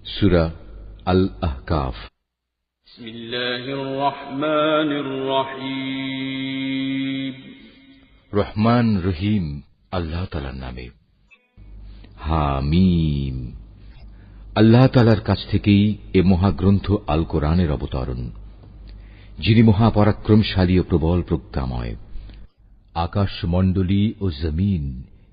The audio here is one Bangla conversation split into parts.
সূরা আল আহকাফ। বিসমিল্লাহির রহমানির রহিম। রহমান রহিম আল্লাহ তাআলার নামে। হামিম। আল্লাহ তাআলার কাছ থেকেই এ মহাগ্রন্থ আল কোরআনের অবতরণ, যিনি মহাপরাক্রমশালী ও প্রবল প্রজ্ঞাময়। আকাশমণ্ডলী ও জমিন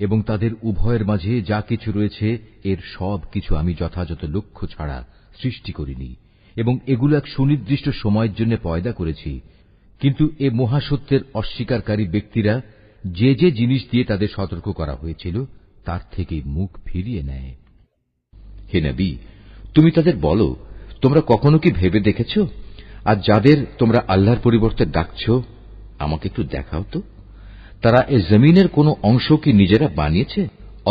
এবং তাদের উভয়ের মাঝে যা কিছু রয়েছে, এর সব কিছু আমি যথাযথ লক্ষ্য ছাড়া সৃষ্টি করিনি, এবং এগুলো এক সুনির্দিষ্ট সময়ের জন্য পয়দা করেছি। কিন্তু এ মহাসত্যের অস্বীকারী ব্যক্তিরা যে যে জিনিস দিয়ে তাদের সতর্ক করা হয়েছিল তার থেকে মুখ ফিরিয়ে নেয়। হে নবী, তুমি তাদের বলো, তোমরা কখনো কি ভেবে দেখেছ, আর যাদের তোমরা আল্লাহর পরিবর্তে ডাকছ, আমাকে একটু দেখাও তো, তারা এ জমিনের কোন অংশ কি নিজেরা বানিয়েছে,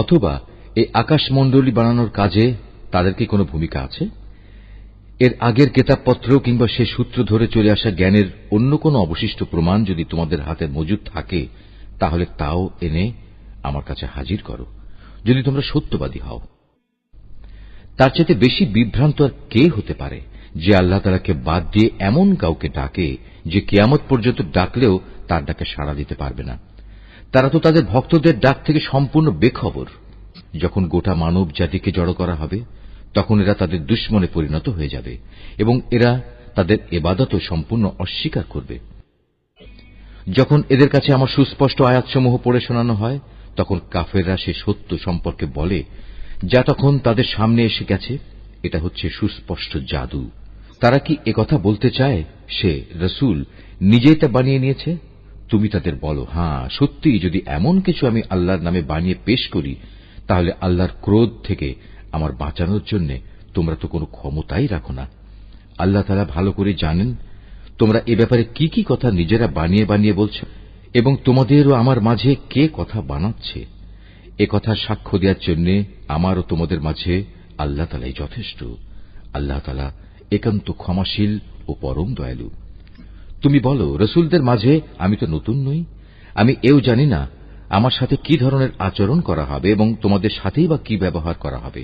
অথবা এই আকাশমণ্ডলী বানানোর কাজে তাদের কি কোনো ভূমিকা আছে? এর আগের কেতাবপত্র কিংবা সে সূত্র ধরে চলে আসা জ্ঞানের অন্য কোন অবশিষ্ট প্রমাণ যদি তোমাদের হাতে মজুদ থাকে, তাহলে তাও এনে আমার কাছে হাজির করো, যদি তোমরা সত্যবাদী হও। তার চাইতে বেশি বিভ্রান্ত আর কে হতে পারে, যে আল্লাহ তাআলাকে বাদ দিয়ে এমন কাউকে ডাকে যে কিয়ামত পর্যন্ত ডাকলেও তার ডাকে সাড়া দিতে পারবে না। তারা তো তাদের ভক্তদের ডাক থেকে সম্পূর্ণ বেখবর। যখন গোটা মানব জাতিকে জড়ো করা হবে, তখন এরা তাদের দুশমনে পরিণত হয়ে যাবে, এবং এরা তাদের ইবাদতও সম্পূর্ণ অস্বীকার করবে। যখন এদের কাছে আমার সুস্পষ্ট আয়াতসমূহ পড়ে শোনানো হয়, তখন কাফেররা সে সত্য সম্পর্কে বলে, যা তখন তাদের সামনে এসে গেছে, এটা হচ্ছে সুস্পষ্ট জাদু। তারা কি একথা বলতে চায় সে রাসূল নিজেই তা বানিয়ে নিয়েছে? তুমি তাদের বলো, হ্যাঁ সত্যিই, যদি এমন কিছু আমি আল্লাহর নামে বানিয়ে পেশ করি, তাহলে আল্লাহর ক্রোধ থেকে আমার বাঁচানোর জন্য তোমরা তো কোনো ক্ষমতাই রাখো না। আল্লাহ তাআলা ভালো করে জানেন তোমরা এ ব্যাপারে কি কি কথা নিজেরা বানিয়ে বানিয়ে বলছ, এবং তোমাদেরও আমার মাঝে কে কথা বানাচ্ছে। এ কথা সাক্ষ্য দেওয়ার জন্য আমার ও তোমাদের মাঝে আল্লাহ তাআলাই যথেষ্ট। আল্লাহ তাআলা একান্ত ক্ষমাশীল ও পরম দয়ালু। তুমি বলো, রাসূলদের মাঝে আমি তো নতুন নই, আমি এও জানি না আমার সাথে কি ধরনের আচরণ করা হবে এবং তোমাদের সাথেই বা কি ব্যবহার করা হবে।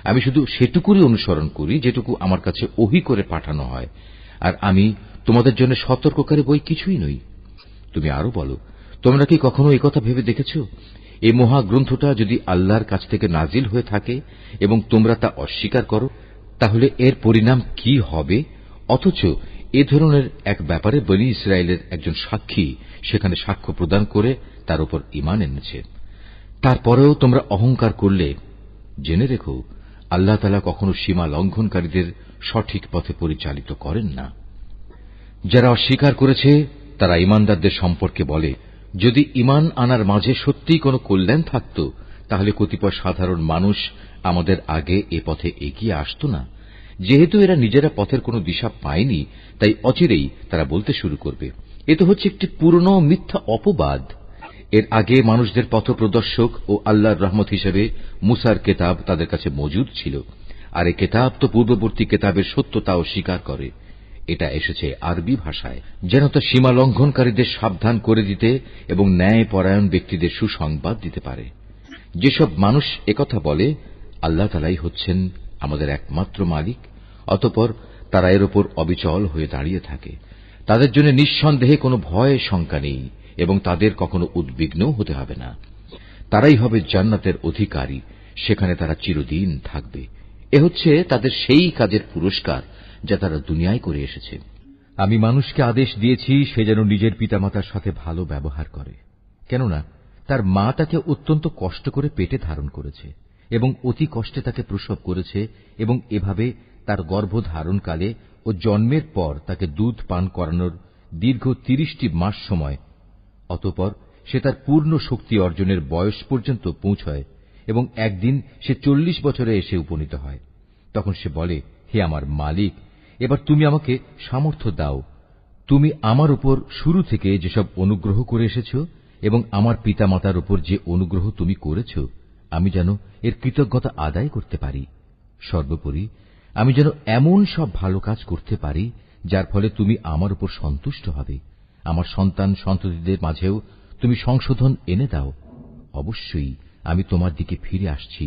আমি শুধু সেটুকুরই অনুসরণ করি যেটুকু আমার কাছে ওহী করে পাঠানো হয়, আর আমি তোমাদের জন্য সতর্ককারী বই কিছুই নই। তুমি আরো বলো, তোমরা কি কখনো একথা ভেবে দেখেছ, এই মহাগ্রন্থটা যদি আল্লাহর কাছ থেকে নাজিল হয়ে থাকে এবং তোমরা তা অস্বীকার করো, তাহলে এর পরিণাম কি হবে? অথচ এ ধরনের এক ব্যাপারে বনী ইসরায়েলের একজন সাক্ষী সেখানে সাক্ষ্য প্রদান করে তার উপর ঈমান এনেছে। তারপরেও তোমরা অহংকার করলে, জেনে রেখো আল্লাহ তাআলা কখনো সীমা লঙ্ঘনকারীদের সঠিক পথে পরিচালিত করেন না। যারা অস্বীকার করেছে তারা ঈমানদারদের সম্পর্কে বলে, যদি ঈমান আনার মাঝে সত্যিই কোনো কল্যাণ থাকত, তাহলে কতিপয় সাধারণ মানুষ আমাদের আগে এ পথে এগিয়ে আসত না। যেহেতু এরা নিজেরা পথের কোনো দিশা পায়নি, তাই অচিরেই তারা বলতে শুরু করবে, এ তো হচ্ছে একটি পুরনো মিথ্যা অপবাদ। এর আগে মানুষদের পথপ্রদর্শক ও আল্লাহর রহমত হিসেবে মুসার কেতাব তাদের কাছে মজুদ ছিল, আর এ কেতাব তো পূর্ববর্তী কেতাবের সত্যতা অস্বীকার করে। এটা এসেছে আরবি ভাষায়, যেন তা সীমা লঙ্ঘনকারীদের সাবধান করে দিতে এবং ন্যায় পরায়ণ ব্যক্তিদের সুসংবাদ দিতে পারে। যেসব মানুষ একথা বলে আল্লাহ তাআলাই হচ্ছেন আমাদের একমাত্র মালিক, অতঃপর তারা এর উপর অবিচল হয়ে দাঁড়িয়ে থাকে, তাদের জন্য নিঃসন্দেহে কোনো ভয় শঙ্কা নেই এবং তাদের কখনো উদ্বিগ্নও হতে হবে না। তারাই হবে জান্নাতের অধিকারী, সেখানে তারা চিরদিন থাকবে। এ হচ্ছে তাদের সেই কাজের পুরস্কার যা তারা দুনিয়ায় করে এসেছে। আমি মানুষকে আদেশ দিয়েছি সে যেন নিজের পিতামাতার সাথে ভালো ব্যবহার করে, কেননা তার মা তাকে অত্যন্ত কষ্ট করে পেটে ধারণ করেছে এবং অতি কষ্টে তাকে প্রসব করেছে, এবং এভাবে তার গর্ভধারণকালে ও জন্মের পর তাকে দুধ পান করানোর দীর্ঘ ৩০টি মাস সময়, অতঃপর সে তার পূর্ণ শক্তি অর্জনের বয়স পর্যন্ত পৌঁছয় এবং একদিন সে ৪০ বছরে এসে উপনীত হয়। তখন সে বলে, হে আমার মালিক, এবার তুমি আমাকে সামর্থ্য দাও। তুমি আমার উপর শুরু থেকে যেসব অনুগ্রহ করে এসেছ এবং আমার পিতামাতার উপর যে অনুগ্রহ তুমি করেছ, আমি যেন এর কৃতজ্ঞতা আদায় করতে পারি। সর্বোপরি আমি যেন এমন সব ভালো কাজ করতে পারি যার ফলে তুমি আমার উপর সন্তুষ্ট হবে। আমার সন্তান সন্ততিদের মাঝেও তুমি সংশোধন এনে দাও। অবশ্যই আমি তোমার দিকে ফিরে আসছি,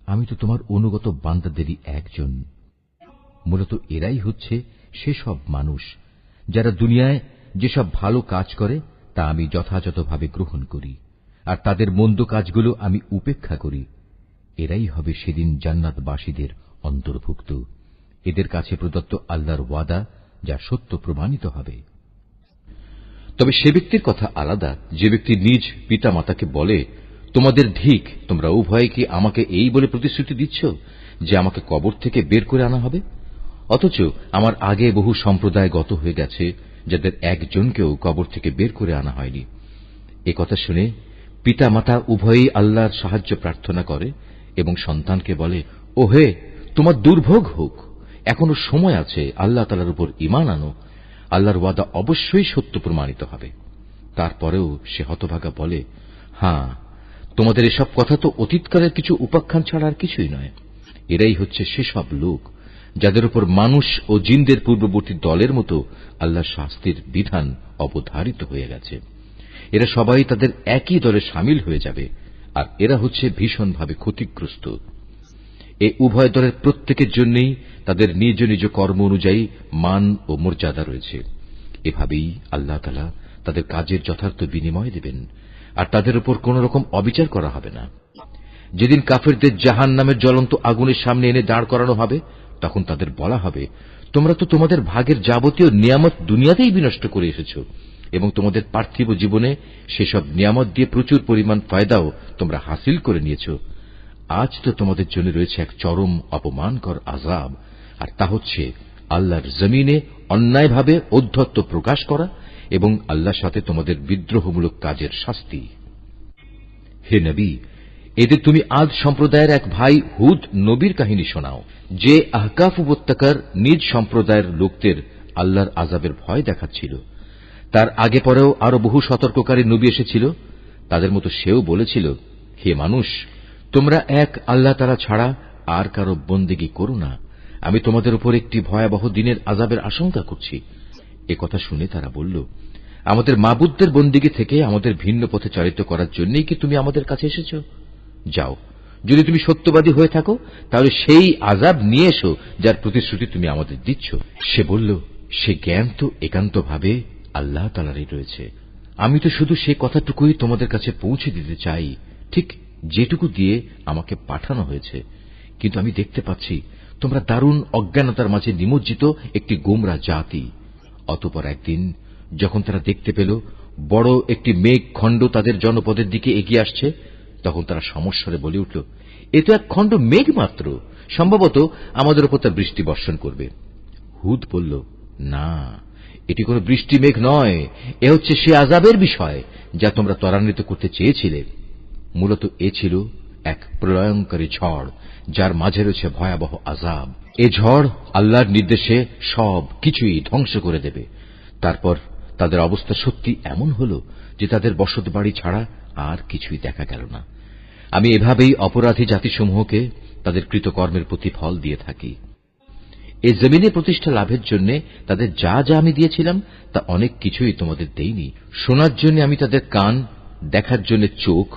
আমি তো তোমার অনুগত বান্দাদেরই একজন। মূলত এরাই হচ্ছে সেসব মানুষ যারা দুনিয়ায় যেসব ভালো কাজ করে তা আমি যথাযথভাবে গ্রহণ করি, আর তাদের মন্দ কাজগুলো আমি উপেক্ষা করি। এরাই হবে সেদিন জান্নাতবাসীদের অন্তর্ভুক্ত। এদের কাছে প্রদত্ত আল্লাহর ওয়াদা যা সত্য প্রমাণিত হবে। তবে সে ব্যক্তির কথা আলাদা যে ব্যক্তি নিজ পিতা মাতাকে বলে, তোমাদের ধিক, তোমরা উভয়ে কি আমাকে এই বলে প্রতিশ্রুতি দিচ্ছ যে আমাকে কবর থেকে বের করে আনা হবে, অথচ আমার আগে বহু সম্প্রদায় গত হয়ে গেছে যাদের একজনকেও কবর থেকে বের করে আনা হয়নি। এ কথা শুনে পিতা মাতা উভয়েই আল্লাহর সাহায্য প্রার্থনা করে এবং সন্তানকে বলে, ও হে, তোমার দুর্ভোগ হোক, এখনো সময় আছে, আল্লাহ তাআলার উপর ঈমান আনো, আল্লাহর ওয়াদা অবশ্যই সত্য প্রমাণিত হবে। তারপরেও সে হতভাগা বলে, হ্যাঁ, তোমাদের এসব কথা তো অতীতকালের কিছু উপাখ্যান ছাড়া আর কিছুই নয়। এরাই হচ্ছে সেসব লোক যাদের উপর মানুষ ও জিনদের পূর্ববর্তী দলের মতো আল্লাহর শাস্তির বিধান অবধারিত হয়ে গেছে। এরা সবাই তাদের একই দলে শামিল হয়ে যাবে, আর এরা হচ্ছে ভীষণভাবে ক্ষতিগ্রস্ত। এ উভয় দলের প্রত্যেকের জন্যই তাদের নিজ নিজ কর্ম অনুযায়ী মান ও মর্যাদা রয়েছে। এভাবেই আল্লাহ তাআলা তাদের কাজের যথার্থ বিনিময় দেবেন, আর তাদের উপর কোন রকম অবিচার করা হবে না। যেদিন কাফেরদের জাহান্নামের জ্বলন্ত আগুনের সামনে এনে দাঁড় করানো হবে, তখন তাদের বলা হবে, তোমরা তো তোমাদের ভাগের যাবতীয় নিয়ামত দুনিয়াতেই বিনষ্ট করে এসেছ, এবং তোমাদের পার্থিব জীবনে সেসব নিয়ামত দিয়ে প্রচুর পরিমাণ ফায়দাও তোমরা হাসিল করে নিয়েছ। আজ তো তোমাদের জন্য রয়েছে এক চরম অপমানকর আযাব, আর তা হচ্ছে আল্লাহর জমিনে অন্যায়ভাবে ঔদ্ধত্য প্রকাশ করা এবং আল্লাহর সাথে তোমাদের বিদ্রোহমূলক কাজের শাস্তি। হে নবী, এদের তুমি আদ সম্প্রদায়ের এক ভাই হুদ নবীর কাহিনী শোনাও, যে আহকাফ উপত্যকার নিজ সম্প্রদায়ের লোকদের আল্লাহর আযাবের ভয় দেখাচ্ছিল। তার আগে পরেও আরো বহু সতর্ককারী নবী এসেছিল। তাদের মতো সেও বলেছিল, হে মানুষ, তোমরা এক আল্লাহ তাআলা ছাড়া আর কারো বন্দেগী করো না, আমি তোমাদের উপর একটি ভয়াবহ দিনের আযাবের আশঙ্কা করছি। এ কথা শুনে তারা বলল, আমাদের মাবুদদের বন্দেগী থেকে আমাদের ভিন্ন পথে চালিত করার জন্যই কি তুমি আমাদের কাছে এসেছ? যাও, যদি তুমি সত্যবাদী হয়ে থাকো তাহলে সেই আযাব নিয়ে এসো যার প্রতিশ্রুতি তুমি আমাদের দিচ্ছ। সে বলল, সে জ্ঞান তো একান্তভাবে আল্লাহ তাআলারই রয়েছে। আমি তো শুধু সে কথাটুকুই তোমাদের কাছে পৌঁছে দিতে চাই, ঠিক যেটুকু দিয়ে আমাকে পাঠানো হয়েছে। কিন্তু আমি দেখতে পাচ্ছি তোমরা দারুণ অজ্ঞানতার মাঝে নিমজ্জিত একটি গোমরা জাতি। অতঃপর একদিন যখন তারা দেখতে পেল বড় একটি মেঘ খণ্ড তাদের জনপদের দিকে এগিয়ে আসছে, তখন তারা সমস্বরে বলে উঠল, এ তো এক খণ্ড মেঘ মাত্র, সম্ভবত আমাদের উপর তা বৃষ্টি বর্ষণ করবে। হুদ বলল, না, এটি কোন বৃষ্টি মেঘ নয়, এ হচ্ছে সে আযাবের বিষয় যা তোমরা ত্বরান্বিত করতে চেয়েছিলে। মূলত এ ছিল এক প্রলয়ঙ্কারী ঝড়, যার মাঝে রয়েছে ভয়াবহ আযাব। এ ঝড় আল্লাহর নির্দেশে সব কিছুই ধ্বংস করে দেবে। তারপর তাদের অবস্থা সত্যি এমন হল যে তাদের বসত বাড়ি ছাড়া আর কিছুই দেখা গেল না। আমি এভাবেই অপরাধী জাতিসমূহকে তাদের কৃতকর্মের প্রতিফল দিয়ে থাকি। এই জমিনে প্রতিষ্ঠা লাভের জন্য তাদের যা যা আমি দিয়েছিলাম তা অনেক কিছুই তোমাদের দেইনি। শোনার জন্য আমি তাদের কান, দেখার জন্য চোখ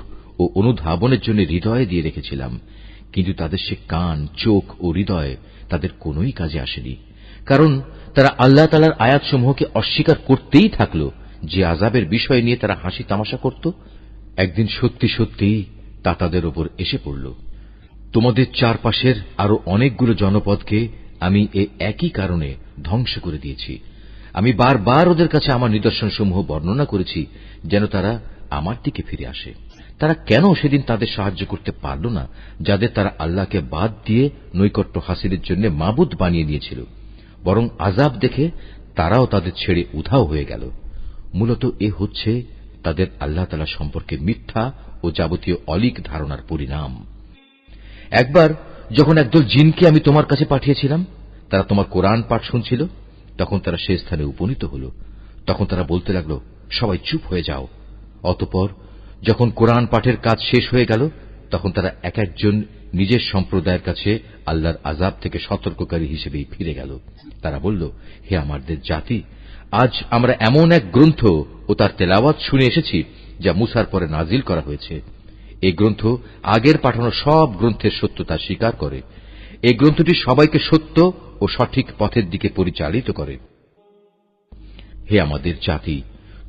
ও অনুধাবনের জন্য হৃদয় দিয়ে রেখেছিলাম, কিন্তু তাদের সে কান, চোখ ও হৃদয় তাদের কোনোই কাজে আসেনি, কারণ তারা আল্লাহ তাআলার আয়াতসমূহকে অস্বীকার করতেই থাকল। যে আযাবের বিষয় নিয়ে তারা হাসি তামাশা করত, একদিন সত্যি সত্যি তা তাদের উপর এসে পড়ল। তোমাদের চারপাশের আরো অনেকগুলো জনপদকে আমি একই কারণে ধ্বংস করে দিয়েছি। আমি বারবার ওদের কাছে আমার নিদর্শনসমূহ বর্ণনা করেছি যেন তারা আমার দিকে ফিরে আসে। তারা কেন সেদিন তাদের সাহায্য করতে পারল না, যাদের তারা আল্লাহকে বাদ দিয়ে নৈকট্য হাসিলের জন্য মাবুদ বানিয়ে নিয়েছিল? বরং আযাব দেখে তারাও তাদের ছেড়ে উধাও হয়ে গেল। মূলত এ হচ্ছে তাদের আল্লাহ তাআলা সম্পর্কে মিথ্যা ও যাবতীয় অলীক ধারণার পরিণাম। একবার যখন একদল জিনকে আমি তোমার কাছে পাঠিয়েছিলাম, তারা তোমার কোরআন পাঠ শুনছিল, তখন তারা সে স্থানে উপনীত হল। তখন তারা বলতে লাগল, সবাই চুপ হয়ে যাও। অতঃপর যখন কোরআন পাঠের কাজ শেষ হয়ে গেল, তখন তারা এক একজন নিজের সম্প্রদায়ের কাছে আল্লাহর আযাব থেকে সতর্ককারী হিসেবেই ফিরে গেল। তারা বলল, হে আমাদের জাতি, আজ আমরা এমন এক গ্রন্থ ও তার তেলাওয়াত শুনে এসেছি যা মুসার পরে নাজিল করা হয়েছে। এই গ্রন্থ আগের পাঠানো সব গ্রন্থের সত্যতা স্বীকার করে। এই গ্রন্থটি সবাইকে সত্য ও সঠিক পথের দিকে পরিচালিত করে। হে আমাদের জাতি,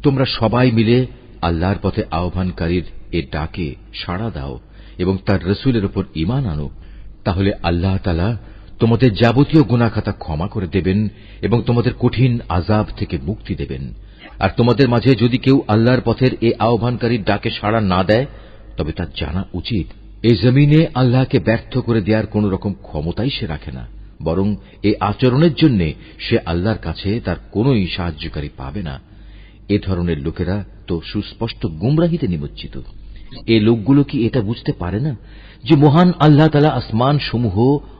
তোমরা সবাই মিলে আল্লাহর পথে আহ্বানকারীর এ ডাকে সাড়া দাও এবং তার রসুলের উপর ঈমান আনো। তাহলে আল্লাহ তাআলা তোমাদের যাবতীয় গুনাহ খাতা ক্ষমা করে দেবেন এবং তোমাদের কঠিন আযাব থেকে মুক্তি দেবেন। আর তোমাদের মাঝে যদি কেউ আল্লাহর পথের এ আহ্বানকারীর ডাকে সাড়া না দেয়, তবে তার জানা উচিত এই জমিনে আল্লাহকে ব্যর্থ করে দেওয়ার কোন রকম ক্ষমতাই সে রাখে না, বরং এই আচরণের জন্য সে আল্লাহর কাছে তার কোনই সাহায্যকারী পাবে না। এ ধরনের লোকেরা তো সুস্পষ্ট গুমরাহিতে নিমজ্জিত। এই লোকগুলো কি এটা বুঝতে পারে না যে মহান আল্লাহ তাআলা আসমান সমূহ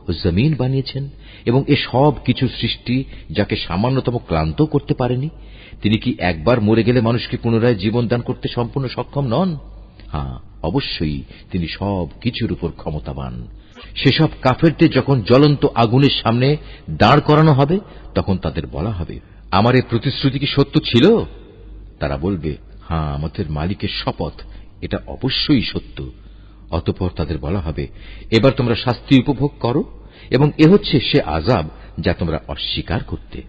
ও জমিন বানিয়েছেন এবং এ সব কিছু সৃষ্টি যাকে সামান্যতম ক্লান্ত করতে পারেনি? তিনি কি একবার মরে গেলে মানুষকে পুনরায় জীবন দান করতে সম্পূর্ণ সক্ষম নন? হ্যাঁ, অবশ্যই তিনি সব কিছুর উপর ক্ষমতাবান। সেসব কাফেরদের যখন জ্বলন্ত আগুনের সামনে দাঁড় করানো হবে, তখন তাদের বলা হবে, আমার এই প্রতিশ্রুতি কি সত্য ছিল? তারা বলবে, হ্যাঁ, আমাদের মালিকের শপথ, এটা অবশ্যই সত্য। অতঃপর তাদের বলা হবে, এবার তোমরা শাস্তি উপভোগ করো এবং এ হচ্ছে সে আযাব যা তোমরা অস্বীকার করতে।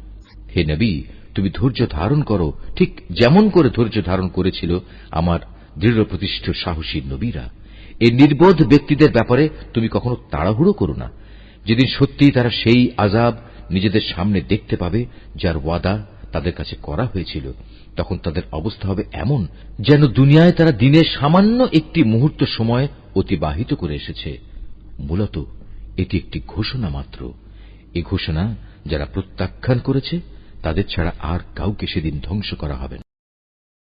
হে নবী, তুমি ধৈর্য ধারণ করো, ঠিক যেমন করে ধৈর্য ধারণ করেছিল আমার দৃঢ় প্রতিষ্ঠিত সাহসী নবীরা। এই নির্বোধ ব্যক্তিদের ব্যাপারে তুমি কখনো তাড়াহুড়ো করো না। যেদিন সত্যিই তারা সেই আযাব নিজেদের সামনে দেখতে পাবে যার ওয়াদা তাদের কাছে করা হয়েছিল, তখন তাদের অবস্থা হবে এমন যেন দুনিয়ায় তারা দিনের সামান্য একটি মুহূর্ত সময় অতিবাহিত করে এসেছে। মূলত এটি একটি ঘোষণা মাত্র। এই ঘোষণা যারা প্রত্যাখ্যান করেছে তাদের ছাড়া আর কাউকে সেদিন ধ্বংস করা হবে না।